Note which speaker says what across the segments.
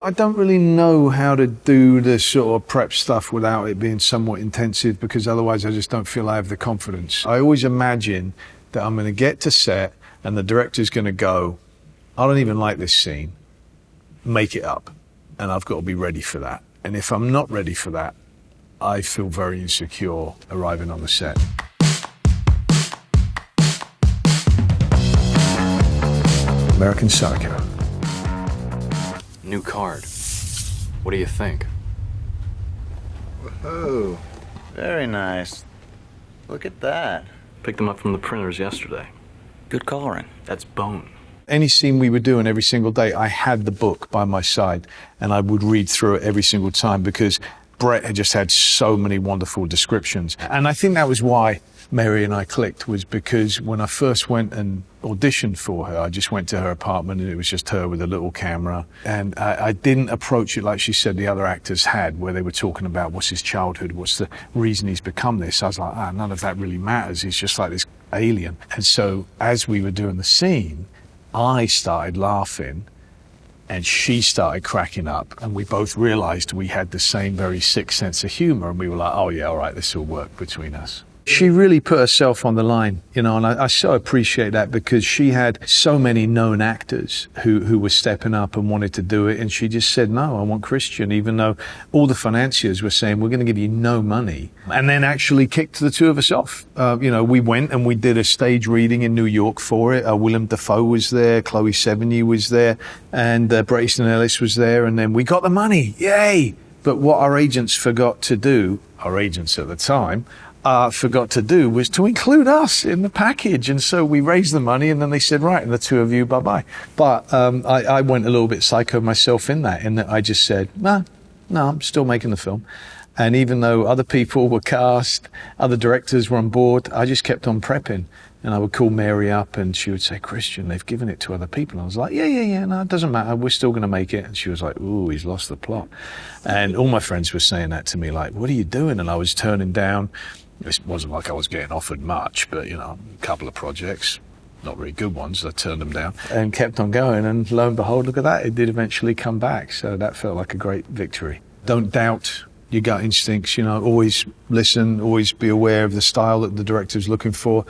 Speaker 1: I don't really know how to do the sort of prep stuff without it being somewhat intensive, because otherwise I just don't feel I have the confidence. I always imagine that I'm going to get to set and the director's going to go, I don't even like this scene, make it up. And I've got to be ready for that. And if I'm not ready for that, I feel very insecure arriving on the set. American Psycho.
Speaker 2: New card. What do you think?
Speaker 3: Whoa, very nice. Look at that.
Speaker 2: Picked them up from the printers yesterday.
Speaker 3: Good coloring.
Speaker 2: That's bone.
Speaker 1: Any scene we were doing every single day, I had the book by my side and I would read through it every single time because Brett had just had so many wonderful descriptions. And I think that was why Mary and I clicked, was because when I first went and auditioned for her, I just went to her apartment and it was just her with a little camera. And I didn't approach it like she said the other actors had, where they were talking about what's his childhood, what's the reason he's become this. I was like, none of that really matters. He's just like this alien. And so as we were doing the scene, I started laughing and she started cracking up, and we both realized we had the same very sick sense of humor, and we were like, oh yeah, all right, this will work between us. She really put herself on the line, you know, and I so appreciate that, because she had so many known actors who were stepping up and wanted to do it, and she just said, no, I want Christian, even though all the financiers were saying, we're going to give you no money, and then actually kicked the two of us off. You know, we went and we did a stage reading in New York for it. Willem Dafoe was there, Chloe Sevigny was there, and Bret Easton Ellis was there, and then we got the money, yay! But what our agents forgot to do, our agents at the time, forgot to do, was to include us in the package. And so we raised the money and then they said, right, and the two of you, bye-bye. But I went a little bit psycho myself in that I just said, no, I'm still making the film. And even though other people were cast, other directors were on board, I just kept on prepping. And I would call Mary up and she would say, Christian, they've given it to other people. And I was like, yeah, no, it doesn't matter. We're still going to make it. And she was like, ooh, he's lost the plot. And all my friends were saying that to me, like, what are you doing? And I was turning down. It wasn't like I was getting offered much, but, you know, a couple of projects, not very good ones, I turned them down and kept on going. And lo and behold, look at that. It did eventually come back. So that felt like a great victory. Don't doubt your gut instincts, you know, always listen, always be aware of the style that the director's looking for.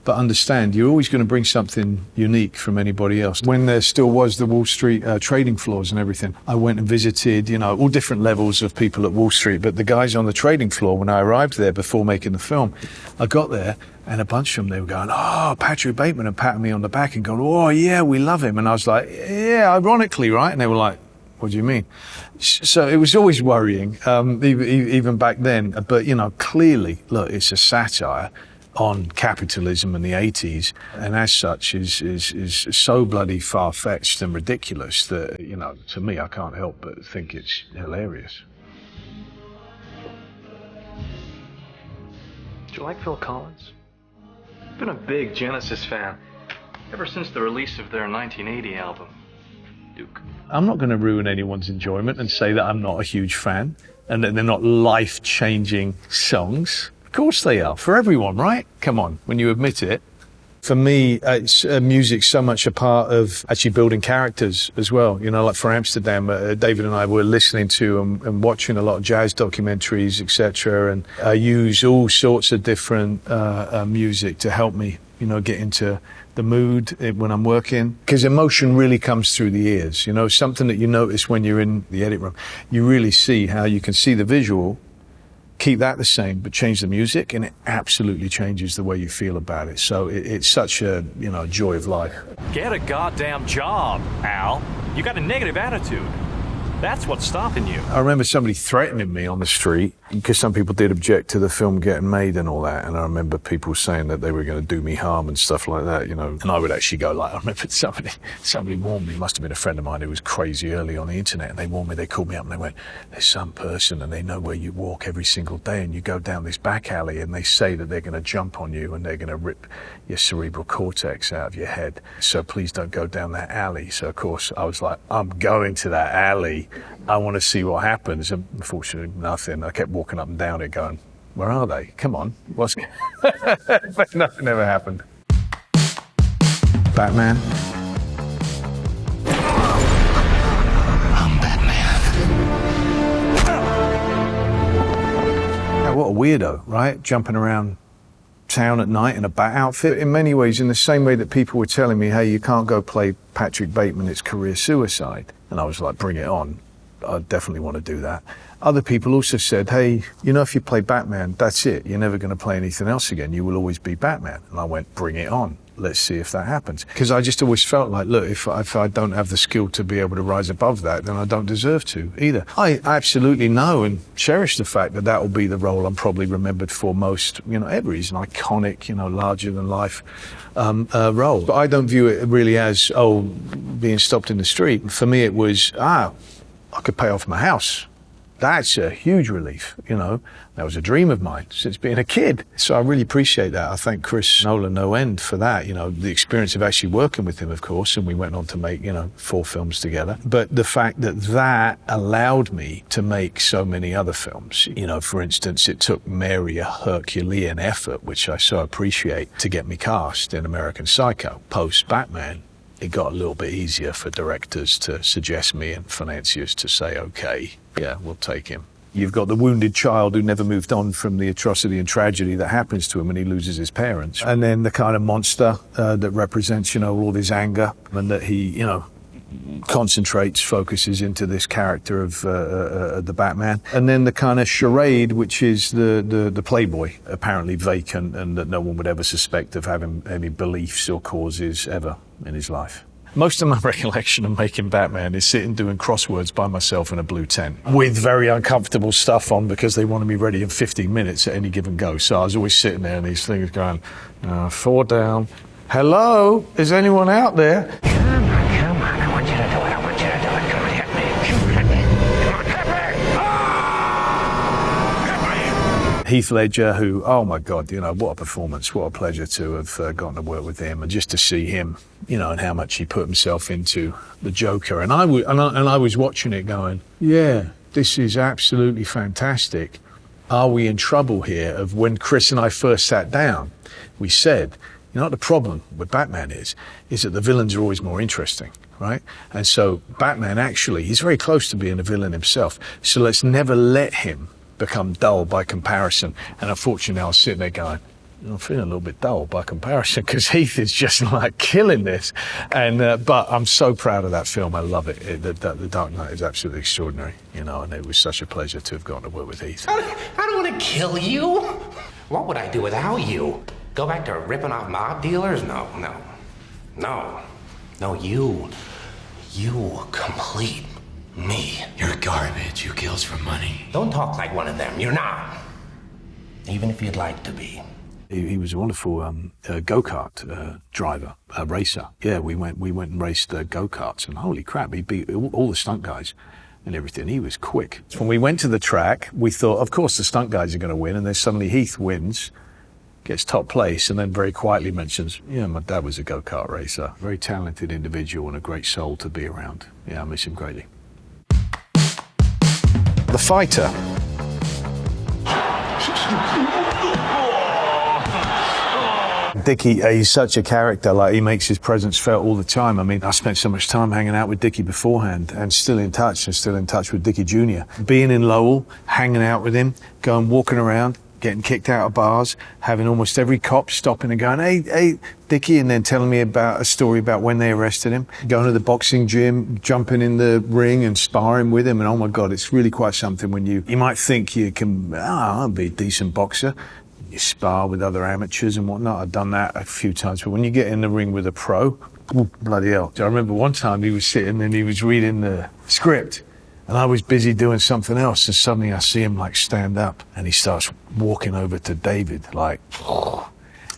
Speaker 1: But understand, you're always going to bring something unique from anybody else. When there still was the Wall Street trading floors and everything, I went and visited, you know, all different levels of people at Wall Street. But the guys on the trading floor, when I arrived there before making the film, I got there and a bunch of them, they were going, oh, Patrick Bateman, and patting me on the back and going, oh, yeah, we love him. And I was like, yeah, ironically, right? And they were like, what do you mean? So it was always worrying, even back then. But, you know, clearly, look, it's a satire on capitalism in the 80s, and as such is so bloody far-fetched and ridiculous that, you know, to me, I can't help but think it's hilarious.
Speaker 2: Do you like Phil Collins? I've been a big Genesis fan ever since the release of their 1980 album, Duke.
Speaker 1: I'm not going to ruin anyone's enjoyment and say that I'm not a huge fan and that they're not life-changing songs. Of course they are, for everyone, right? Come on, when you admit it. For me, music's so much a part of actually building characters as well. You know, like for Amsterdam, David and I were listening to and watching a lot of jazz documentaries, etc. And I use all sorts of different music to help me, you know, get into the mood when I'm working. Because emotion really comes through the ears, you know, something that you notice when you're in the edit room. You really see how you can see the visual, keep that the same, but change the music, and it absolutely changes the way you feel about it. So it's such a, you know, joy of life.
Speaker 4: Get a goddamn job, Al. You got a negative attitude. That's what's stopping you.
Speaker 1: I remember somebody threatening me on the street, because some people did object to the film getting made and all that. And I remember people saying that they were going to do me harm and stuff like that, you know. And I would actually go like, I remember somebody warned me, it must have been a friend of mine who was crazy early on the internet. And they warned me, they called me up and they went, there's some person and they know where you walk every single day and you go down this back alley and they say that they're going to jump on you and they're going to rip your cerebral cortex out of your head. So please don't go down that alley. So of course I was like, I'm going to that alley. I want to see what happens. And unfortunately, nothing. I kept walking up and down it going, where are they? Come on. What's... But nothing ever happened. Batman.
Speaker 5: I'm Batman.
Speaker 1: weirdo, right? Jumping around town at night in a bat outfit. In many ways, in the same way that people were telling me, hey, you can't go play Patrick Bateman, it's career suicide. And I was like, bring it on. I definitely want to do that. Other people also said, hey, you know, if you play Batman, that's it. You're never going to play anything else again. You will always be Batman. And I went, bring it on. Let's see if that happens. Because I just always felt like, look, if I don't have the skill to be able to rise above that, then I don't deserve to either. I absolutely know and cherish the fact that that will be the role I'm probably remembered for most, you know, ever. He's an iconic, you know, larger than life role. But I don't view it really as, oh, being stopped in the street. For me, it was, I could pay off my house. That's a huge relief, you know. That was a dream of mine since being a kid. So I really appreciate that. I thank Chris Nolan no end for that. You know, the experience of actually working with him, of course, and we went on to make, you know, 4 films together. But the fact that that allowed me to make so many other films. You know, for instance, it took Mary a Herculean effort, which I so appreciate, to get me cast in American Psycho. Post-Batman, it got a little bit easier for directors to suggest me and financiers to say, okay, yeah, we'll take him. You've got the wounded child who never moved on from the atrocity and tragedy that happens to him when he loses his parents. And then the kind of monster that represents, you know, all his anger, and that he, you know, focuses into this character of the Batman. And then the kind of charade, which is the playboy, apparently vacant and that no one would ever suspect of having any beliefs or causes ever in his life. Most of my recollection of making Batman is sitting doing crosswords by myself in a blue tent with very uncomfortable stuff on because they wanted me ready in 15 minutes at any given go. So I was always sitting there and these things going, 4 down. Hello? Is anyone out there?
Speaker 5: Come on, I want you to do it. I want you to do it. Come on, hit me. Come on, hit me. Come on, hit me. Hit me. Heath Ledger, who, oh my God, you know, what a performance. What a pleasure to have gotten to work with him and just to see him, you know, and how much he put himself into the Joker. And I was watching it going, yeah, this is absolutely fantastic. Are we in trouble here? Of when Chris and I first sat down, we said, you know what the problem with Batman is that the villains are always more interesting, right? And so Batman actually, he's very close to being a villain himself. So let's never let him become dull by comparison. And unfortunately, I was sitting there going, I'm feeling a little bit dull by comparison because Heath is just like killing this. And but I'm so proud of that film. I love it. The Dark Knight is absolutely extraordinary, you know, and it was such a pleasure to have gotten to work with Heath. I don't want to kill you. What would I do without you? Go back to ripping off mob dealers? No. You complete me.
Speaker 6: You're garbage. You kills for money.
Speaker 5: Don't talk like one of them. You're not. Even if you'd like to be.
Speaker 1: He was a wonderful go-kart driver, racer. Yeah, we went and raced go-karts, and holy crap, he beat all the stunt guys and everything. He was quick. When we went to the track, we thought, of course, the stunt guys are going to win, and then suddenly Heath wins, gets top place, and then very quietly mentions, yeah, my dad was a go-kart racer. Very talented individual and a great soul to be around. Yeah, I miss him greatly. The Fighter. Dickie, he's such a character, like he makes his presence felt all the time. I mean, I spent so much time hanging out with Dickie beforehand and still in touch with Dickie Jr. Being in Lowell, hanging out with him, going walking around, getting kicked out of bars, having almost every cop stopping and going, hey, Dickie, and then telling me about a story about when they arrested him, going to the boxing gym, jumping in the ring and sparring with him. And oh my God, it's really quite something when you might think you can, I'll be a decent boxer. You spar with other amateurs and whatnot. I've done that a few times, but when you get in the ring with a pro, bloody hell. I remember one time he was sitting and he was reading the script and I was busy doing something else, and suddenly I see him like stand up and he starts walking over to David like,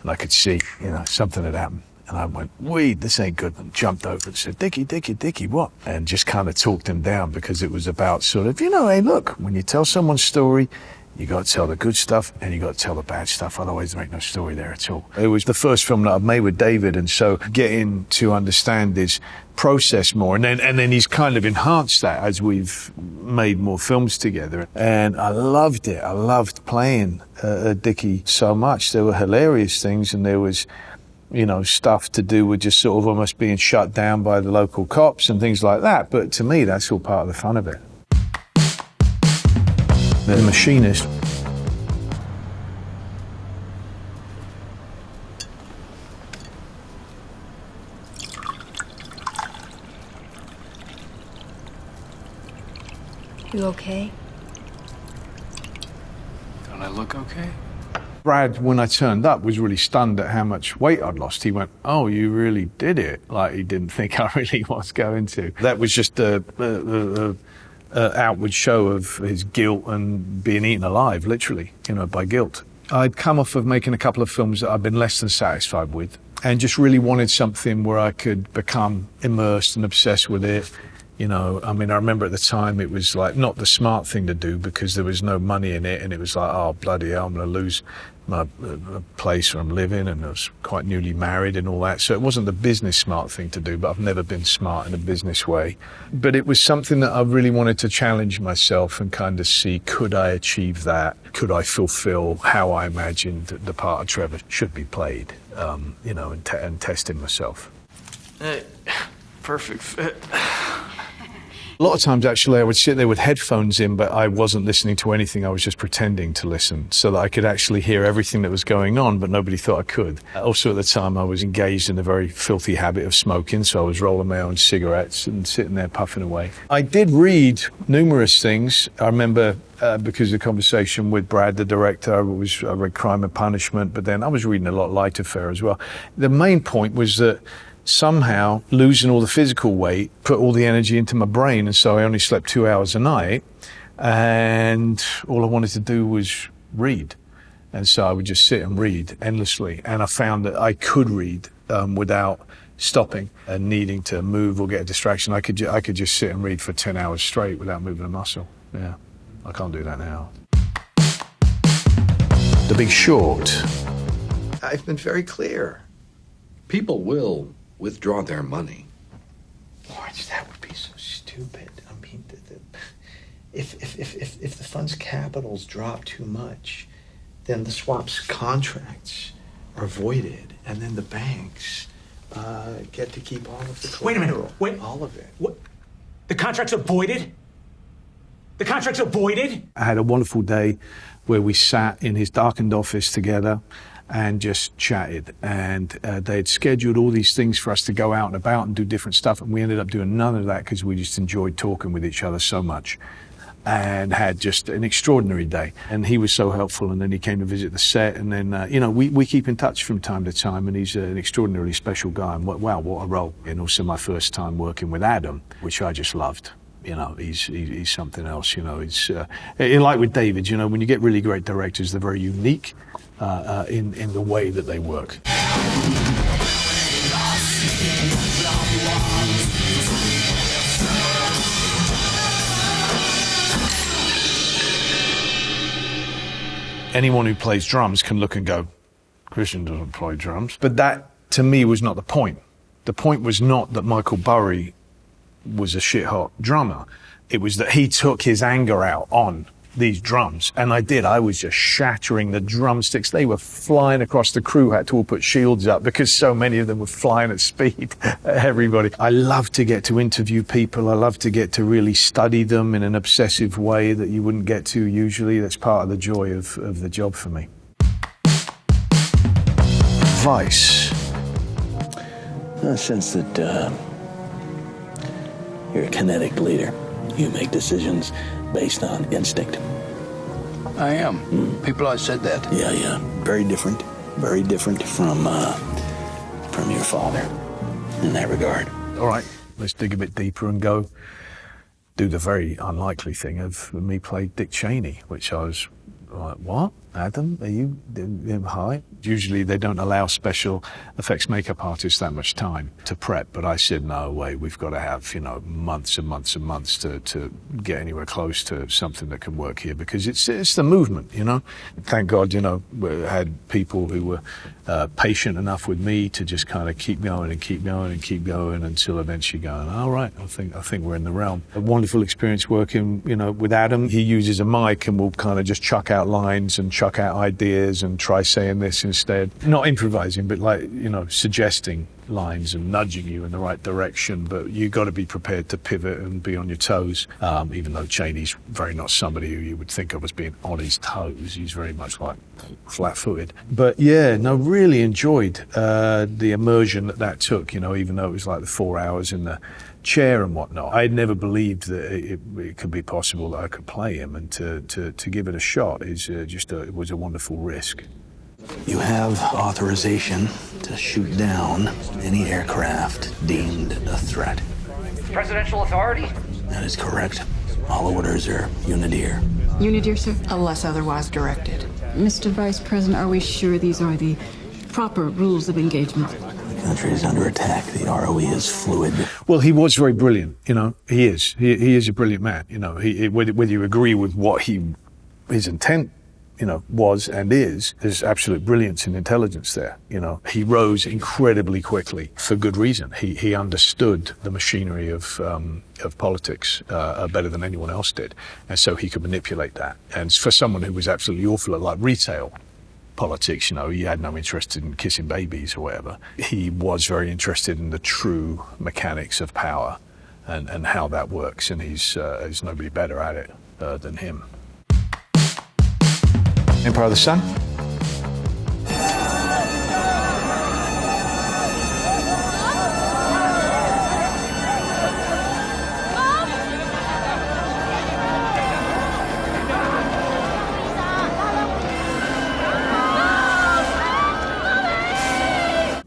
Speaker 1: and I could see, you know, something had happened. And I went, wait, this ain't good. And jumped over and said, Dickie, what? And just kind of talked him down because it was about sort of, you know, hey, look, when you tell someone's story, you got to tell the good stuff and you got to tell the bad stuff. Otherwise, there ain't no story there at all. It was the first film that I've made with David, and so getting to understand his process more, and then he's kind of enhanced that as we've made more films together. And I loved it. I loved playing Dickie so much. There were hilarious things, and there was, you know, stuff to do with just sort of almost being shut down by the local cops and things like that. But to me, that's all part of the fun of it. The Machinist.
Speaker 7: You okay?
Speaker 2: Don't I look okay?
Speaker 1: Brad, when I turned up, was really stunned at how much weight I'd lost. He went, "Oh, you really did it." Like he didn't think I really was going to. That was just a outward show of his guilt and being eaten alive, literally, by guilt. I'd come off of making a couple of films that I'd been less than satisfied with and just really wanted something where I could become immersed and obsessed with it. I remember at the time it was like not the smart thing to do because there was no money in it and it was like, oh, bloody hell, I'm going to lose my place where I'm living, and I was quite newly married and all that. So it wasn't the business smart thing to do, but I've never been smart in a business way. But it was something that I really wanted to challenge myself and kind of see, could I achieve that? Could I fulfill how I imagined the part of Trevor should be played, and testing myself.
Speaker 2: Hey, perfect fit.
Speaker 1: A lot of times, actually, I would sit there with headphones in, but I wasn't listening to anything. I was just pretending to listen so that I could actually hear everything that was going on, but nobody thought I could. Also, at the time, I was engaged in a very filthy habit of smoking, so I was rolling my own cigarettes and sitting there puffing away. I did read numerous things. I remember, because of the conversation with Brad, the director, I read Crime and Punishment, but then I was reading a lot of Light Affair as well. The main point was that somehow losing all the physical weight put all the energy into my brain, and so I only slept 2 hours a night, and all I wanted to do was read. And so I would just sit and read endlessly, and I found that I could read without stopping and needing to move or get a distraction. I could just sit and read for 10 hours straight without moving a muscle. Yeah, I can't do that now. The Big Short.
Speaker 6: I've been very clear. People will withdraw their money.
Speaker 5: Lawrence, that would be so stupid. I mean, if the fund's capitals drop too much, then the swap's contracts are voided, and then the banks get to keep all of the collateral.
Speaker 8: Wait a minute. Wait.
Speaker 5: All of it.
Speaker 8: What? The contracts are voided? The contracts are voided?
Speaker 1: I had a wonderful day where we sat in his darkened office together and just chatted, and they had scheduled all these things for us to go out and about and do different stuff, and we ended up doing none of that because we just enjoyed talking with each other so much and had just an extraordinary day. And he was so helpful, and then he came to visit the set, and then we keep in touch from time to time, and he's an extraordinarily special guy, and wow, what a role. And also my first time working with Adam, which I just loved. He's something else. He's like with David, when you get really great directors, they're very unique in the way that they work. Anyone who plays drums can look and go, Christian doesn't play drums. But that, to me, was not the point. The point was not that Michael Burry was a shit-hot drummer. It was that he took his anger out on these drums, and I was just shattering the drumsticks. They were flying across. The crew had to all put shields up because so many of them were flying at speed at everybody. I love to get to interview people. I love to get to really study them in an obsessive way that you wouldn't get to usually. That's part of the joy of the job for me. Advice.
Speaker 9: I sense that you're a kinetic leader. You make decisions based on instinct.
Speaker 6: I am. People always said that.
Speaker 9: Yeah. Very different from your father in that regard.
Speaker 1: All right, let's dig a bit deeper and go do the very unlikely thing of me play Dick Cheney, which I was like, what? Adam, are you hi? Usually they don't allow special effects makeup artists that much time to prep, but I said, no way, we've got to have, months and months and months to get anywhere close to something that can work here, because it's the movement, Thank God, we had people who were patient enough with me to just kind of keep going and keep going and keep going until eventually going, all right, I think we're in the realm. A wonderful experience working, with Adam. He uses a mic and will kind of just chuck out lines and chuck out ideas and try saying this instead. Not improvising, but suggesting lines and nudging you in the right direction. But you got to be prepared to pivot and be on your toes. Even though Cheney's very not somebody who you would think of as being on his toes. He's very much like flat-footed. But yeah, really enjoyed the immersion that took. Even though it was like the 4 hours in the
Speaker 5: chair and whatnot. I had never believed that it could be possible that I could play him, and to give it a shot it was a wonderful risk.
Speaker 9: You have authorization to shoot down any aircraft deemed a threat.
Speaker 7: Presidential authority?
Speaker 9: That is correct. All orders are Unidir.
Speaker 10: Unidir, sir?
Speaker 7: Unless otherwise directed.
Speaker 10: Mr. Vice President, are we sure these are the proper rules of engagement?
Speaker 9: The country is under attack. The ROE is fluid.
Speaker 5: Well, he was very brilliant. You know, he is. He is a brilliant man. You know, whether you agree with what his intent, you know, was and is, there's absolute brilliance and intelligence there. You know, he rose incredibly quickly for good reason. He understood the machinery of politics better than anyone else did, and so he could manipulate that. And for someone who was absolutely awful at like retail politics, you know, he had no interest in kissing babies or whatever. He was very interested in the true mechanics of power and how that works, and there's nobody better at it than him.
Speaker 1: Empire of the Sun?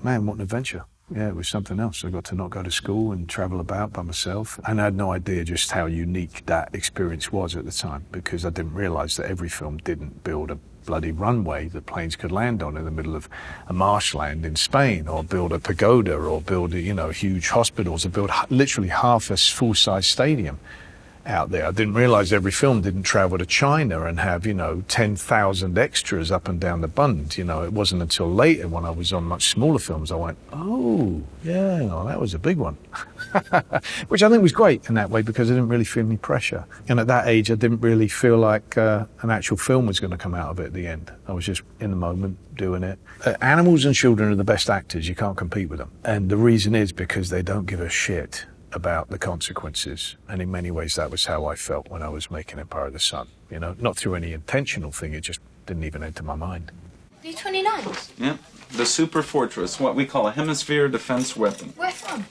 Speaker 1: Man, what an adventure. Yeah, it was something else. I got to not go to school and travel about by myself. And I had no idea just how unique that experience was at the time, because I didn't realize that every film didn't build a bloody runway that planes could land on in the middle of a marshland in Spain, or build a pagoda, or build, you know, huge hospitals, or build literally half a full-size stadium out there. I didn't realize every film didn't travel to China and have, you know, 10,000 extras up and down the bund. You know, it wasn't until later when I was on much smaller films I went, oh, yeah, well, that was a big one. Which I think was great in that way, because I didn't really feel any pressure. And at that age, I didn't really feel like an actual film was going to come out of it at the end. I was just in the moment doing it. Animals and children are the best actors. You can't compete with them. And the reason is because they don't give a shit about the consequences. And in many ways, that was how I felt when I was making Empire of the Sun. You know, not through any intentional thing, it just didn't even enter my mind.
Speaker 11: B-29s?
Speaker 12: Yeah, the super fortress, what we call a hemisphere defense weapon.
Speaker 11: Where from?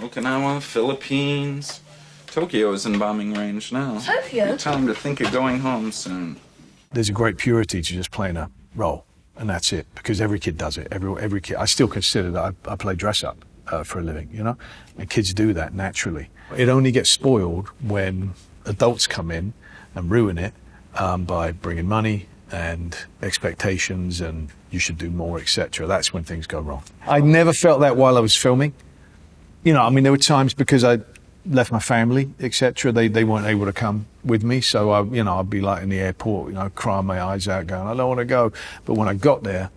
Speaker 12: Okinawa, Philippines. Tokyo is in bombing range now.
Speaker 11: Tokyo?
Speaker 12: You tell them to think you're going home soon.
Speaker 5: There's a great purity to just playing a role, and that's it, because every kid does it. Every kid. I still consider that I play dress up for a living, you know? And kids do that naturally. It only gets spoiled when adults come in and ruin it by bringing money and expectations and you should do more, etc. That's when things go wrong. I never felt that while I was filming. You know, I mean, there were times because I left my family, etc. They weren't able to come with me, so I'd be like in the airport, you know, crying my eyes out, going, I don't want to go. But when I got there,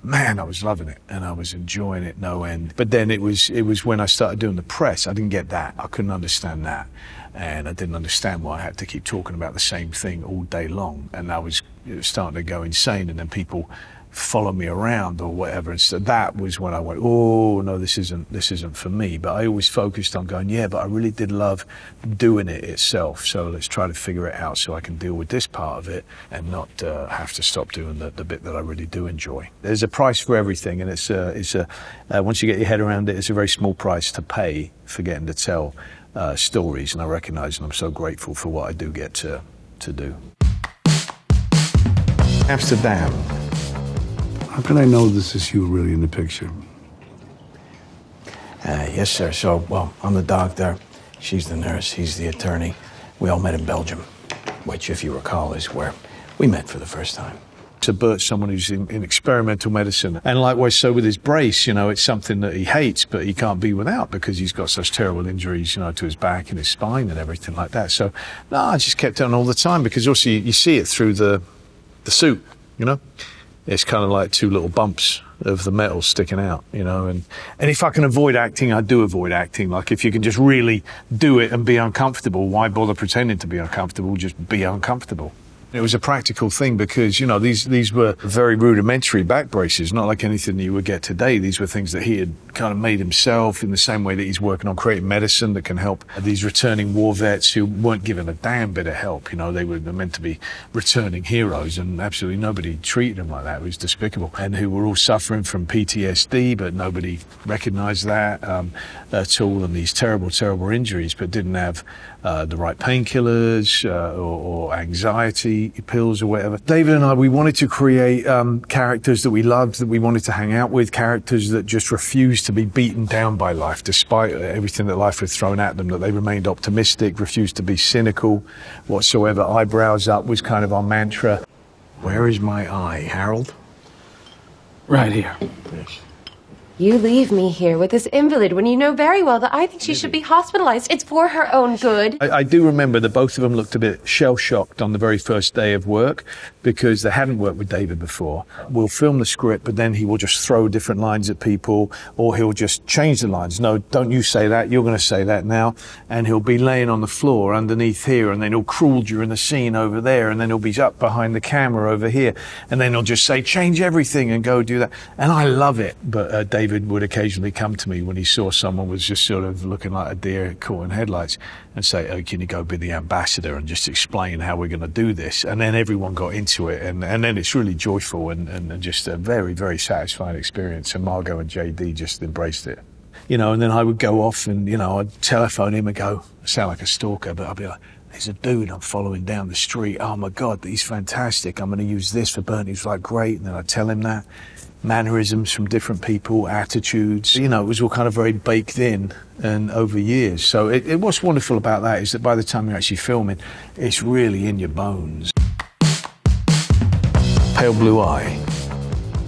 Speaker 5: man, I was loving it and I was enjoying it no end. But then it was when I started doing the press, I didn't get that. I couldn't understand that. And I didn't understand why I had to keep talking about the same thing all day long. And I was starting to go insane, and then people follow me around or whatever. And so that was when I went, oh no, this isn't for me. But I always focused on going, yeah, but I really did love doing it itself. So let's try to figure it out so I can deal with this part of it and not have to stop doing the bit that I really do enjoy. There's a price for everything, and it's once you get your head around it, it's a very small price to pay for getting to tell stories. And I recognize, and I'm so grateful for what I do get to do.
Speaker 1: Amsterdam.
Speaker 13: How can I know this is you really in the picture?
Speaker 9: Yes, sir. So, well, I'm the doctor. She's the nurse. He's the attorney. We all met in Belgium, which, if you recall, is where we met for the first time.
Speaker 5: To Bert, someone who's in experimental medicine. And likewise, so with his brace, you know, it's something that he hates, but he can't be without because he's got such terrible injuries, you know, to his back and his spine and everything like that. So, no, I just kept on all the time because also you see it through the suit, you know? It's kind of like two little bumps of the metal sticking out, you know, and if I can avoid acting, I do avoid acting. Like if you can just really do it and be uncomfortable, why bother pretending to be uncomfortable? Just be uncomfortable.
Speaker 1: It was a practical thing because, you know, these were very rudimentary back braces, not like anything that you would get today. These were things that he had kind of made himself in the same way that he's working on creating medicine that can help these returning war vets who weren't given a damn bit of help. You know, they were meant to be returning heroes and absolutely nobody treated them like that. It was despicable. And who were all suffering from PTSD, but nobody recognized that at all, and these terrible, terrible injuries, but didn't have the right painkillers or anxiety pills or whatever. David and I, we wanted to create characters that we loved, that we wanted to hang out with, characters that just refused to be beaten down by life despite everything that life had thrown at them, that they remained optimistic, refused to be cynical whatsoever. Eyebrows up was kind of our mantra.
Speaker 9: Where is my eye, Harold?
Speaker 13: Right here.
Speaker 9: Yes.
Speaker 11: You leave me here with this invalid when you know very well that I think she should be hospitalized. It's for her own good.
Speaker 1: I do remember that both of them looked a bit shell-shocked on the very first day of work because they hadn't worked with David before. We'll film the script, but then he will just throw different lines at people, or he'll just change the lines. No, don't you say that. You're going to say that now. And he'll be laying on the floor underneath here, and then he'll crawl during the scene over there, and then he'll be up behind the camera over here, and then he'll just say, change everything and go do that. And I love it, but David would occasionally come to me when he saw someone was just sort of looking like a deer caught in headlights and say, oh, can you go be the ambassador and just explain how we're going to do this? And then everyone got into it, and then it's really joyful and just a very, very satisfying experience. And Margot and JD just embraced it. You know, and then I would go off and, you know, I'd telephone him and go, I sound like a stalker, but I'd be like, there's a dude I'm following down the street. Oh my God, he's fantastic. I'm going to use this for Bernie. He's like, great. And then I'd tell him that. Mannerisms from different people, attitudes. You know, it was all kind of very baked in and over years. So what's wonderful about that is that by the time you're actually filming, it's really in your bones. Pale Blue Eye.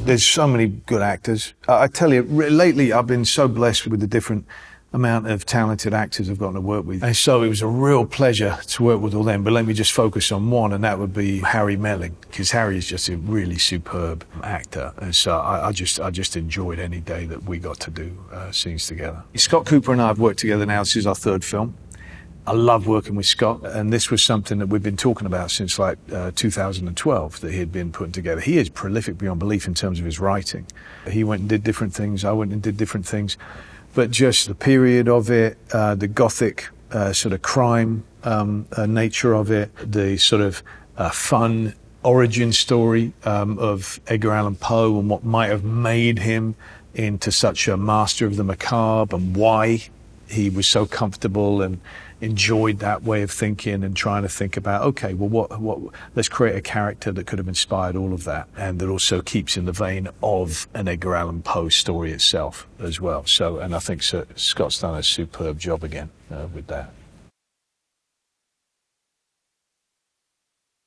Speaker 1: There's so many good actors. I tell you, lately I've been so blessed with the different amount of talented actors I've gotten to work with. And so it was a real pleasure to work with all them. But let me just focus on one, and that would be Harry Melling, because Harry is just a really superb actor. And so I just enjoyed any day that we got to do scenes together. Scott Cooper and I have worked together now. This is our third film. I love working with Scott, and this was something that we've been talking about since like 2012 that he had been putting together. He is prolific beyond belief in terms of his writing. He went and did different things. I went and did different things. But just the period of it, the gothic sort of crime nature of it, the sort of fun origin story of Edgar Allan Poe and what might have made him into such a master of the macabre, and why he was so comfortable and enjoyed that way of thinking and trying to think about, okay, well, what let's create a character that could have inspired all of that, and that also keeps in the vein of an Edgar Allan Poe story itself as well. So, and I think Scott's done a superb job again with that.